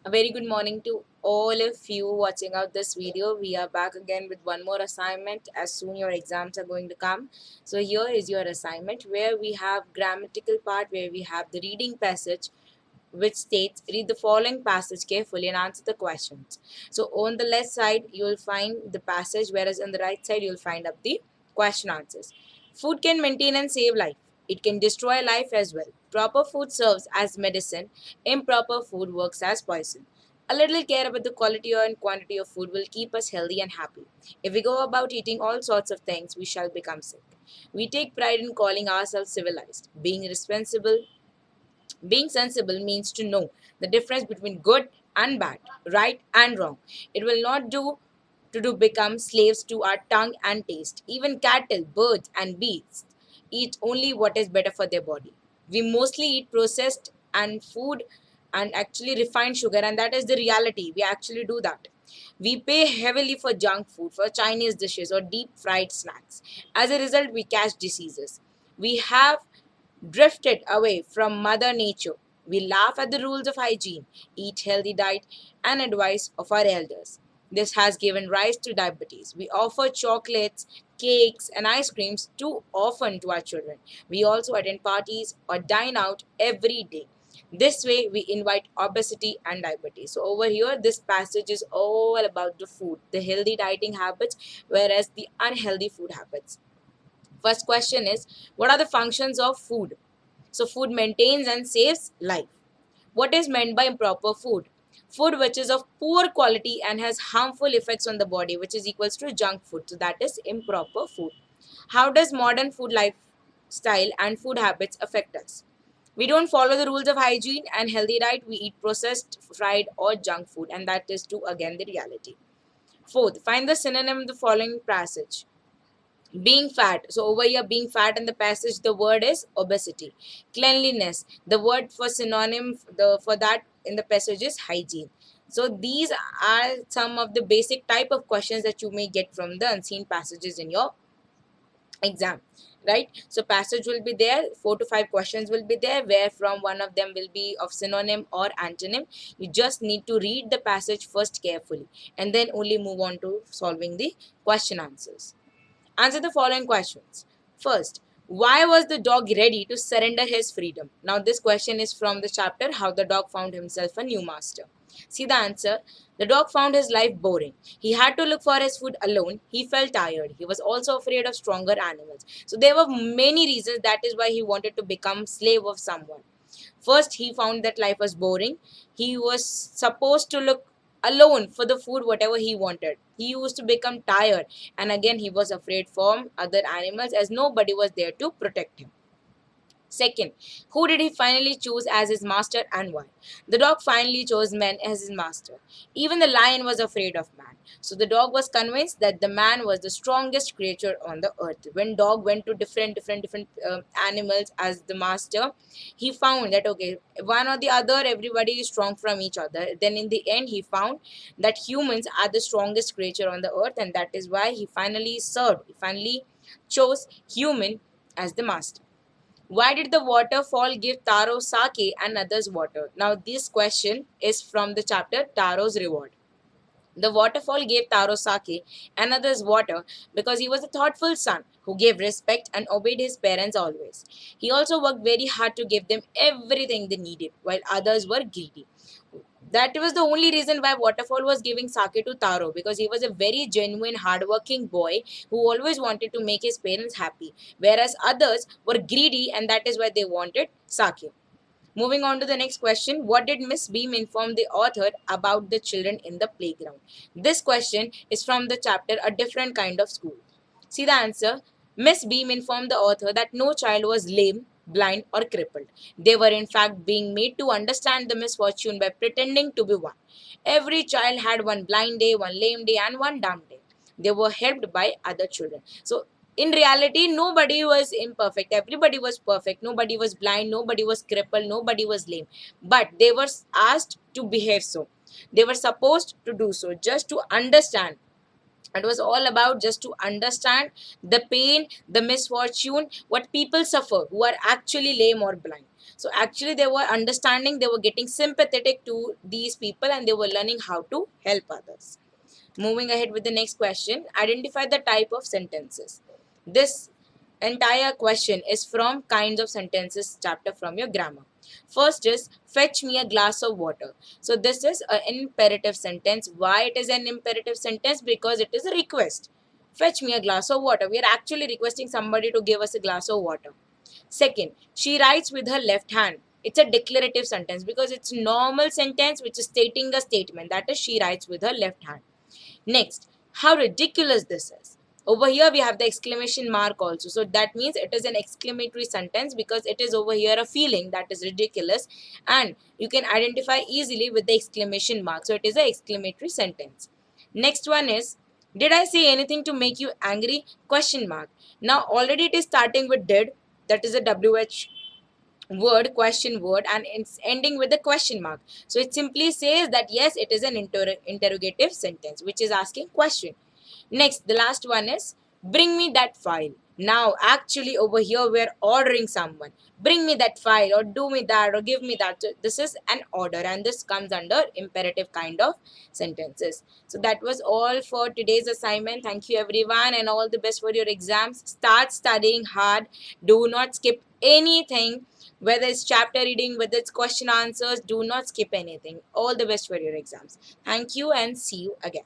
A very good morning to all of you watching out this video. We are back again with one more assignment as soon your exams are going to come. So here is your assignment where we have grammatical part where we have the reading passage which states read the following passage carefully and answer the questions. So on the left side you will find the passage, whereas on the right side you will find up the question answers. Food can maintain and save life. It can destroy life as well. Proper food serves as medicine. Improper food works as poison. A little care about the quality and quantity of food will keep us healthy and happy. If we go about eating all sorts of things, we shall become sick. We take pride in calling ourselves civilized. Being sensible means to know the difference between good and bad, right and wrong. It will not do to do become slaves to our tongue and taste. Even cattle, birds, and beasts eat only what is better for their body. We mostly eat processed and food and actually refined sugar, and that is the reality. We actually do that. We pay heavily for junk food, for Chinese dishes, or deep fried snacks. As a result, we catch diseases. We have drifted away from Mother Nature. We laugh at the rules of hygiene, eat healthy diet, and advice of our elders. This has given rise to diabetes. We offer chocolates, cakes, and ice creams too often to our children. We also attend parties or dine out every day. This way, we invite obesity and diabetes. So, over here, this passage is all about the food, the healthy dieting habits, whereas the unhealthy food habits. First question is, what are the functions of food? So food maintains and saves life. What is meant by improper food? Food which is of poor quality and has harmful effects on the body, which is equals to junk food. So that is improper food. How does modern food lifestyle and food habits affect us? We don't follow the rules of hygiene and healthy diet. We eat processed, fried, or junk food, and that is too again the reality. Fourth, find the synonym of the following passage. Being fat. So over here, being fat in the passage, the word is obesity. Cleanliness. The word for synonym for that in the passage is hygiene. So these are some of the basic type of questions that you may get from the unseen passages in your exam, right? So passage will be there, 4 to 5 questions will be there, where from one of them will be of synonym or antonym. You just need to read the passage first carefully and then only move on to solving the question answers. Answer the following questions. First, why was the dog ready to surrender his freedom? Now, this question is from the chapter How the Dog Found Himself a New Master. See the answer. The dog found his life boring. He had to look for his food alone. He felt tired. He was also afraid of stronger animals. So there were many reasons. That is why he wanted to become slave of someone. First, he found that life was boring. He was supposed to look alone for the food, whatever he wanted. He used to become tired, and again, he was afraid from other animals as nobody was there to protect him. Second, who did he finally choose as his master and why? The dog finally chose man as his master. Even the lion was afraid of man. So the dog was convinced that the man was the strongest creature on the earth. When dog went to different animals as the master, he found that okay, one or the other, everybody is strong from each other. Then in the end, he found that humans are the strongest creature on the earth, and that is why he finally chose human as the master. Why did the waterfall give Taro sake and others water? Now, this question is from the chapter Taro's Reward. The waterfall gave Taro sake and others water because he was a thoughtful son who gave respect and obeyed his parents always. He also worked very hard to give them everything they needed, while others were greedy. That was the only reason why Waterfall was giving sake to Taro, because he was a very genuine, hardworking boy who always wanted to make his parents happy, whereas others were greedy and that is why they wanted sake. Moving on to the next question, what did Miss Beam inform the author about the children in the playground? This question is from the chapter A Different Kind of School. See the answer. Miss Beam informed the author that no child was lame, blind, or crippled. They were in fact being made to understand the misfortune by pretending to be one. Every child had one blind day, one lame day, and one dumb day. They were helped by other children. So in reality, nobody was imperfect. Everybody was perfect. Nobody was blind. Nobody was crippled. Nobody was lame. But they were asked to behave so. They were supposed to do so just to understand. It was all about just to understand the pain, the misfortune, what people suffer who are actually lame or blind. So actually they were understanding, they were getting sympathetic to these people, and they were learning how to help others. Moving ahead with the next question, identify the type of sentences. This entire question is from kinds of sentences chapter from your grammar. First is fetch me a glass of water. So this is an imperative sentence. Why it is an imperative sentence? Because it is a request. Fetch me a glass of water. We are actually requesting somebody to give us a glass of water. Second, she writes with her left hand. It's a declarative sentence because it's normal sentence which is stating a statement. That is, she writes with her left hand. Next, how ridiculous this is. Over here we have the exclamation mark also. So that means it is an exclamatory sentence because it is over here a feeling that is ridiculous, and you can identify easily with the exclamation mark. So it is an exclamatory sentence. Next one is, did I say anything to make you angry? Question mark. Now already it is starting with did, that is a WH word, question word, and it's ending with a question mark. So it simply says that yes, it is an interrogative sentence which is asking question. Next, the last one is bring me that file. Now actually over here we're ordering someone, bring me that file, or do me that, or give me that. So this is an order, and this comes under imperative kind of sentences. So that was all for today's assignment. Thank you everyone, and all the best for your exams. Start studying hard. Do not skip anything, whether it's chapter reading, whether it's question answers. Do not skip anything. All the best for your exams. Thank you, and see you again.